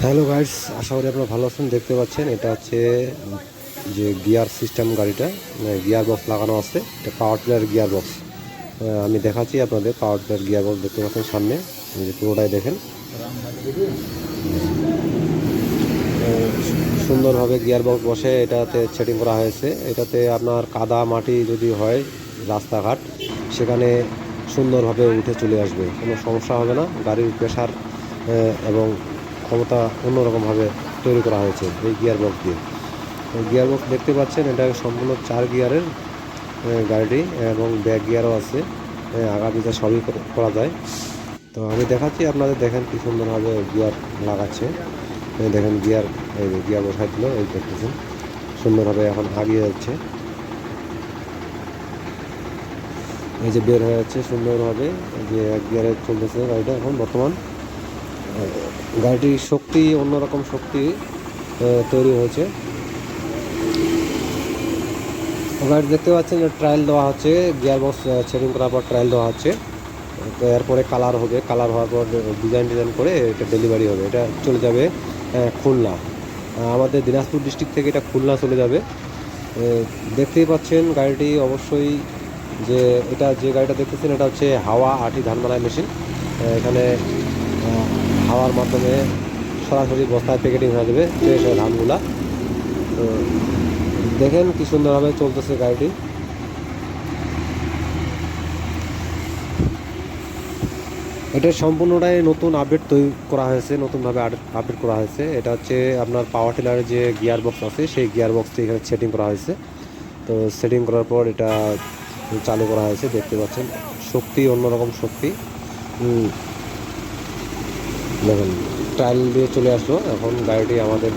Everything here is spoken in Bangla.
হ্যালো গাইস, আশা করি আপনারা ভালো আছেন। দেখতে পাচ্ছেন এটা হচ্ছে যে গিয়ার সিস্টেম গাড়িটা, গিয়ার বক্স লাগানো আছে। এটা পাওয়ার টিলার গিয়ার বক্স। আমি দেখাচ্ছি আপনাদের পাওয়ার টিলার গিয়ার বক্স। দেখতে পাচ্ছেন সামনে, এই যে পুরোটাই দেখেন সুন্দরভাবে গিয়ার বক্স বসে এটাতে সেটিং করা হয়েছে। এটাতে আপনার কাদা মাটি যদি হয় রাস্তাঘাট, সেখানে সুন্দরভাবে উঠে চলে আসবে, কোনো সমস্যা হবে না। গাড়ির প্রেশার এবং ক্ষমতা অন্যরকমভাবে তৈরি করা হয়েছে এই গিয়ার বক্স দিয়ে। গিয়ার বক্স দেখতে পাচ্ছেন, এটা সম্পূর্ণ 4 গিয়ারের গাড়িটি এবং ব্যাক গিয়ারও আছে। আগা পিছা সবই করা যায়। তো আমি দেখাচ্ছি আপনাদের, দেখেন কি সুন্দরভাবে গিয়ার লাগাচ্ছে। দেখেন গিয়ার, এই যে গিয়ার বসাই দিল, এই দেখতেছেন সুন্দরভাবে এখন আগিয়ে যাচ্ছে। এই যে বের হয়ে যাচ্ছে সুন্দরভাবে, যে এক গিয়ারে চলতেছে গাড়িটা এখন বর্তমান। গাড়িটির শক্তি, অন্যরকম শক্তি তৈরি হয়েছে। গাড়ি দেখতে পাচ্ছেন যে ট্রায়াল দেওয়া হচ্ছে, গিয়ার বক্স সেটিং করার পর ট্রায়াল দেওয়া হচ্ছে। তো এরপরে কালার হবে, কালার হওয়ার পর ডিজাইন করে এটা ডেলিভারি হবে। এটা চলে যাবে খুলনা, আমাদের দিনাজপুর ডিস্ট্রিক্ট থেকে এটা খুলনা চলে যাবে। দেখতেই পাচ্ছেন গাড়িটি অবশ্যই, যে এটা যে গাড়িটা দেখতেছেন এটা হচ্ছে হাওয়া আটি ধান মারাই মেশিন। এখানে হাওয়ার মাধ্যমে সরাসরি বস্তায় প্যাকেটিং হয়ে যাবে ফ্রেশ হয়ে ধানগুলা। তো দেখেন কি সুন্দরভাবে চলতেছে গাড়িটি। এটা সম্পূর্ণটাই নতুন আপডেট তৈরি করা হয়েছে, নতুনভাবে আপডেট করা হয়েছে। এটা হচ্ছে আপনার পাওয়ার টিলারের যে গিয়ার বক্স আছে, সেই গিয়ার বক্সটি এখানে সেটিং করা হয়েছে। তো সেটিং করার পর এটা চালু করা হয়েছে। দেখতে পাচ্ছেন শক্তি, অন্যরকম শক্তি। দেখেন ট্রায়াল দিয়ে চলে আসলো, এখন গাড়িটি আমাদের